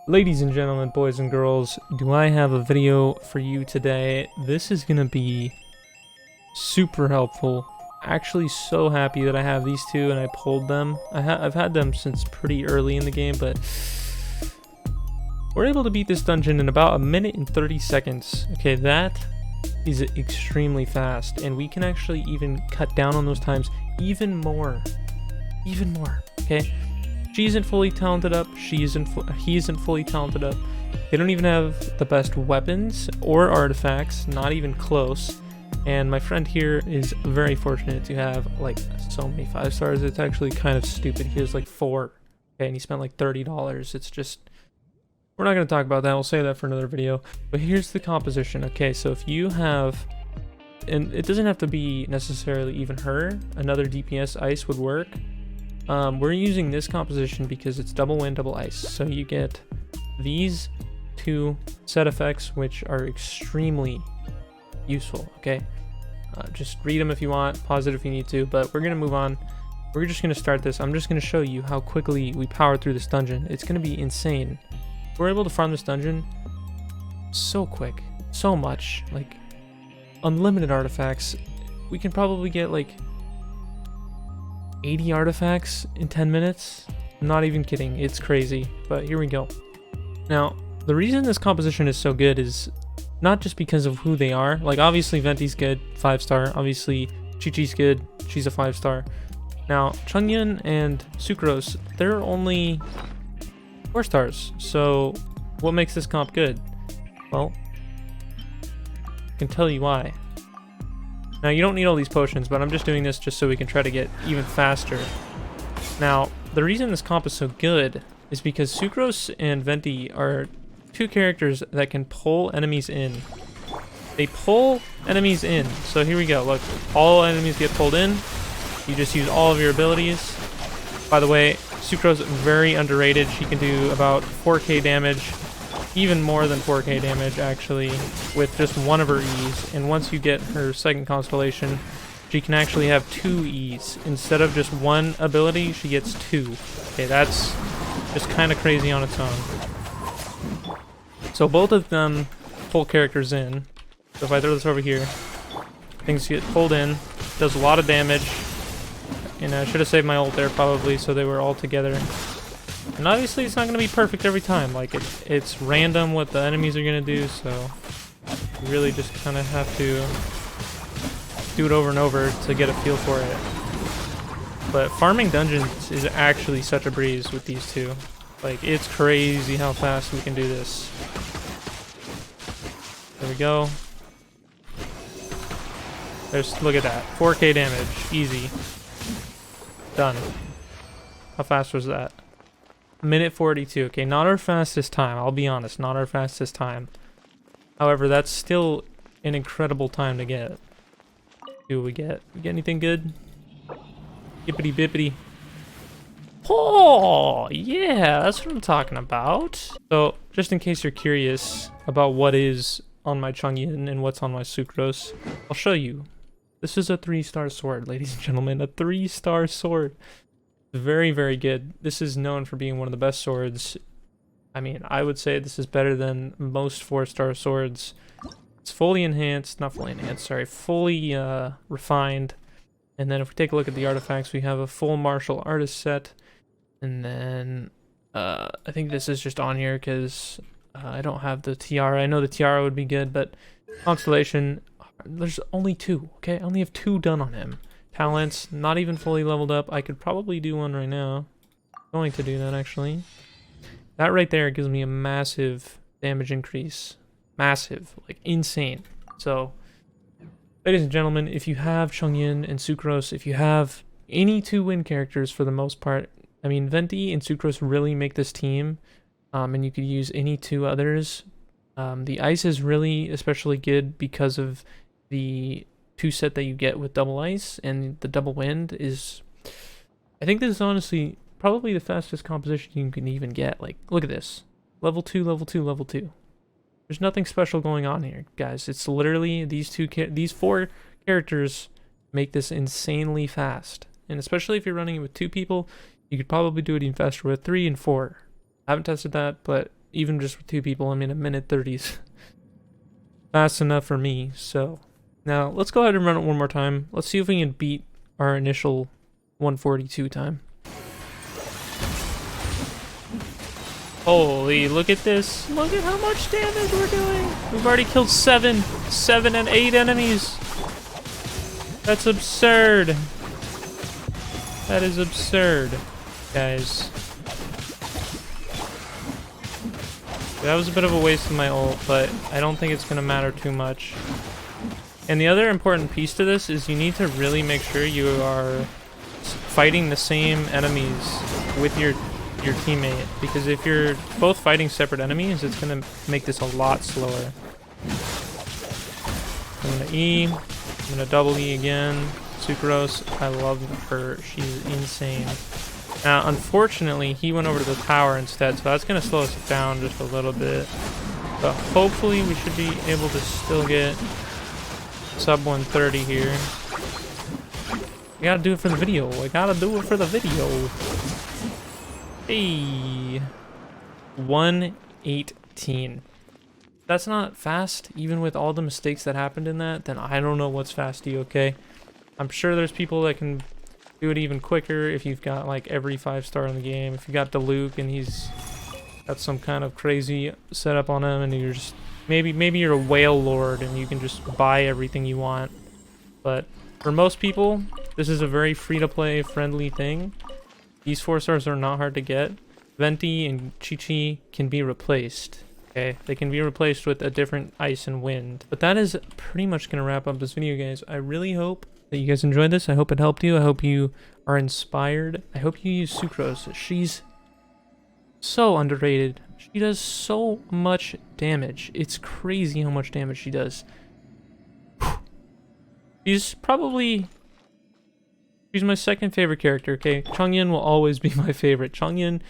Ladies and gentlemen, boys and girls, do I have a video for you today? This is gonna be super helpful. Actually so happy that I have these two and I pulled them. I've had them since pretty early in the game, but we're able to beat this dungeon in about 1 minute and 30 seconds. Okay, that is extremely fast, and we can actually even cut down on those times even more. Okay? She isn't fully talented up, he isn't fully talented up. They don't even have the best weapons or artifacts, not even close. And my friend here is very fortunate to have like so many 5 stars. It's actually kind of stupid. He has like 4. Okay, and he spent like $30. It's just, we're not going to talk about that. We'll save that for another video. But here's the composition. Okay, so if you have, and it doesn't have to be necessarily even her, another DPS ice would work. We're using this composition because it's double wind, double ice. So you get these 2 set effects, which are extremely useful. Okay, just read them if you want, pause it if you need to, but we're gonna move on. We're just gonna start this. I'm just gonna show you how quickly we power through this dungeon. It's gonna be insane. We're able to farm this dungeon so quick, so much, like unlimited artifacts. We can probably get like 80 artifacts in 10 minutes. I'm not even kidding, it's crazy, but here we go. Now, the reason this composition is so good is not just because of who they are. Like, obviously Venti's good, 5 star. Obviously Chi-Chi's good, she's a 5 star. Now, Chungyun and Sucrose, they're only 4 stars. So what makes this comp good? Well, I can tell you why. Now, you don't need all these potions, but I'm just doing this just so we can try to get even faster. Now, the reason this comp is so good is because Sucrose and Venti are 2 characters that can pull enemies in. They pull enemies in. So here we go. Look, all enemies get pulled in. You just use all of your abilities. By the way, Sucrose very underrated. She can do about 4k damage. Even more than 4k damage actually with just 1 of her E's, and once you get her second constellation she can actually have 2 E's instead of just 1 ability. She gets 2. Okay, that's just kind of crazy on its own. So both of them pull characters in. So if I throw this over here, things get pulled in, does a lot of damage, and I should have saved my ult there probably so they were all together. And obviously it's not going to be perfect every time, like it's random what the enemies are going to do, so you really just kind of have to do it over and over to get a feel for it. But farming dungeons is actually such a breeze with these 2. Like, it's crazy how fast we can do this. There we go. Look at that, 4k damage, easy. Done. How fast was that? 1 minute 42. Okay, not our fastest time. I'll be honest, not our fastest time. However, that's still an incredible time to get. Do we get anything good? Yippity bippity. Oh, yeah, that's what I'm talking about. So, just in case you're curious about what is on my Chungyun and what's on my Sucrose, I'll show you. This is a 3-star sword, ladies and gentlemen. A 3-star sword. Very, very good. This is known for being one of the best swords. I mean, I would say this is better than most 4-star swords. It's fully enhanced, not fully enhanced, sorry, fully refined. And then if we take a look at the artifacts, we have a full martial artist set. And then I think this is just on here because I don't have the tiara. I know the tiara would be good, but constellation, there's only 2, okay? I only have 2 done on him. Talents, not even fully leveled up. I could probably do one right now. I'm going to do that actually. That right there gives me a massive damage increase. Massive, like insane. So, ladies and gentlemen, if you have Chungyun and Sucrose, if you have any 2 win characters for the most part, I mean, Venti and Sucrose really make this team, and you could use any 2 others. The ice is really especially good because of the 2 set that you get with double ice, and the double wind is, I think this is honestly probably the fastest composition you can even get. Like, look at this, level 2, level 2, level 2. There's nothing special going on here, guys. It's literally these 4 characters make this insanely fast, and especially if you're running it with 2 people, you could probably do it even faster with 3 and 4. I haven't tested that, but even just with 2 people. I mean, a minute 30 is fast enough for me. So now let's go ahead and run it one more time. Let's see if we can beat our initial 142 time. Holy, look at this. Look at how much damage we're doing. We've already killed 7 and 8 enemies. That's absurd. That is absurd, guys. That was a bit of a waste of my ult, but I don't think it's going to matter too much. And the other important piece to this is you need to really make sure you are fighting the same enemies with your teammate, because if you're both fighting separate enemies, it's going to make this a lot slower. I'm going to E. I'm going to double E again. Sucrose, I love her. She's insane. Now, unfortunately, he went over to the tower instead, so that's going to slow us down just a little bit. But hopefully we should be able to still get sub 130 here. I gotta do it for the video. I gotta do it for the video. Hey, 118. That's not fast, even with all the mistakes that happened in that. Then I don't know what's fast to you, okay? I'm sure there's people that can do it even quicker if you've got like every 5-star in the game. If you got Luke and he's got some kind of crazy setup on him, and you're just maybe you're a whale lord and you can just buy everything you want. But for most people, this is a very free-to-play friendly thing. These 4-stars are not hard to get. Venti and Chi-Chi can be replaced. Okay, they can be replaced with a different ice and wind. But that is pretty much going to wrap up this video, guys. I really hope that you guys enjoyed this. I hope it helped you. I hope you are inspired. I hope you use Sucrose. She's so underrated. She does so much damage. It's crazy how much damage she does. She's my second favorite character, okay? Changyan will always be my favorite. Changyan,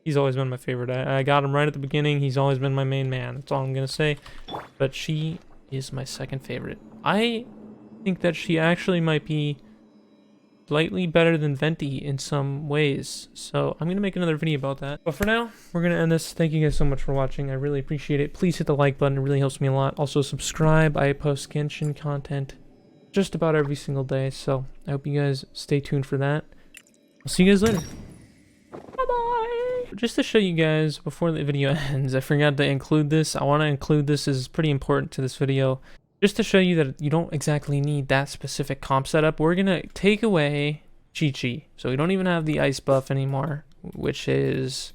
he's always been my favorite. I got him right at the beginning. He's always been my main man. That's all I'm gonna say. But she is my second favorite. I think that she actually might be slightly better than Venti in some ways. So I'm gonna make another video about that. But for now, we're gonna end this. Thank you guys so much for watching. I really appreciate it. Please hit the like button. It really helps me a lot. Also subscribe. I post Genshin content just about every single day. So I hope you guys stay tuned for that. I'll see you guys later. Bye-bye. Just to show you guys before the video ends, I forgot to include this. I want to include this as pretty important to this video. Just to show you that you don't exactly need that specific comp setup, we're going to take away Chi-Chi. So we don't even have the ice buff anymore, which is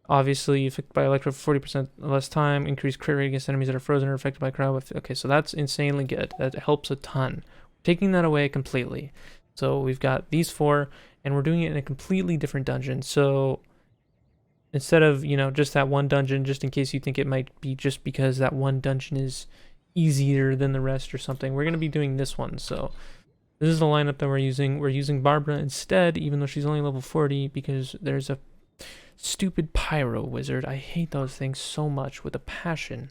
obviously affected by electro for 40% less time, increased crit rate against enemies that are frozen or affected by crowd. Okay, so that's insanely good. That helps a ton. Taking that away completely. So we've got these 4, and we're doing it in a completely different dungeon. So instead of, you know, just that one dungeon, just in case you think it might be just because that one dungeon is easier than the rest or something, we're going to be doing this one. So this is the lineup that we're using. We're using Barbara instead, even though she's only level 40, because there's a stupid pyro wizard. I hate those things so much with a passion.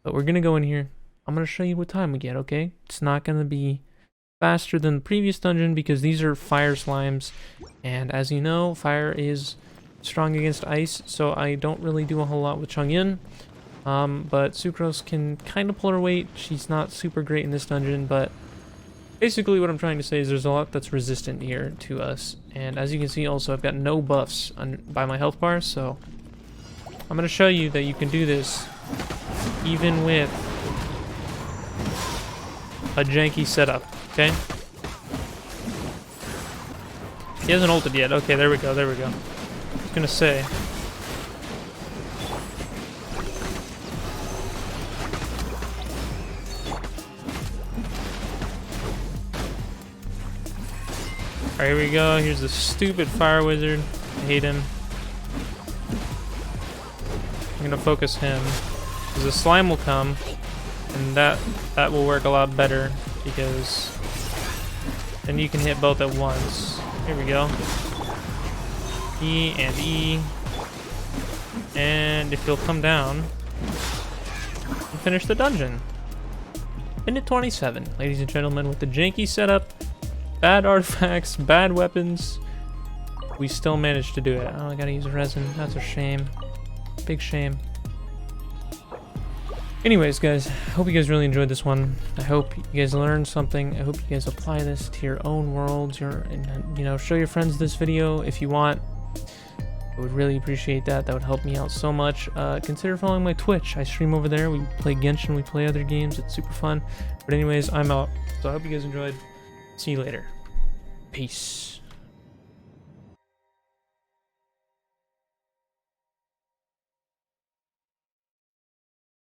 But we're going to go in here. I'm going to show you what time we get, okay? It's not going to be faster than the previous dungeon because these are fire slimes. And as you know, fire is strong against ice, so I don't really do a whole lot with Changyan. But Sucrose can kind of pull her weight. She's not super great in this dungeon, but basically what I'm trying to say is there's a lot that's resistant here to us. And as you can see also, I've got no buffs by my health bar, so I'm going to show you that you can do this even with a janky setup, okay? He hasn't ulted yet. Okay, there we go, there we go. I was going to say... Alright, here we go. Here's the stupid fire wizard. I hate him. I'm gonna focus him. Because the slime will come. And that will work a lot better. Because then you can hit both at once. Here we go. E and E. And if you'll come down, and finish the dungeon. Minute 27, ladies and gentlemen, with the janky setup. Bad artifacts, bad weapons. We still managed to do it. Oh, I gotta use resin. That's a shame. Big shame. Anyways, guys, hope you guys really enjoyed this one. I hope you guys learned something. I hope you guys apply this to your own worlds. And you know, show your friends this video if you want. I would really appreciate that. That would help me out so much. Consider following my Twitch. I stream over there. We play Genshin. We play other games. It's super fun. But anyways, I'm out. So I hope you guys enjoyed. See you later. Peace.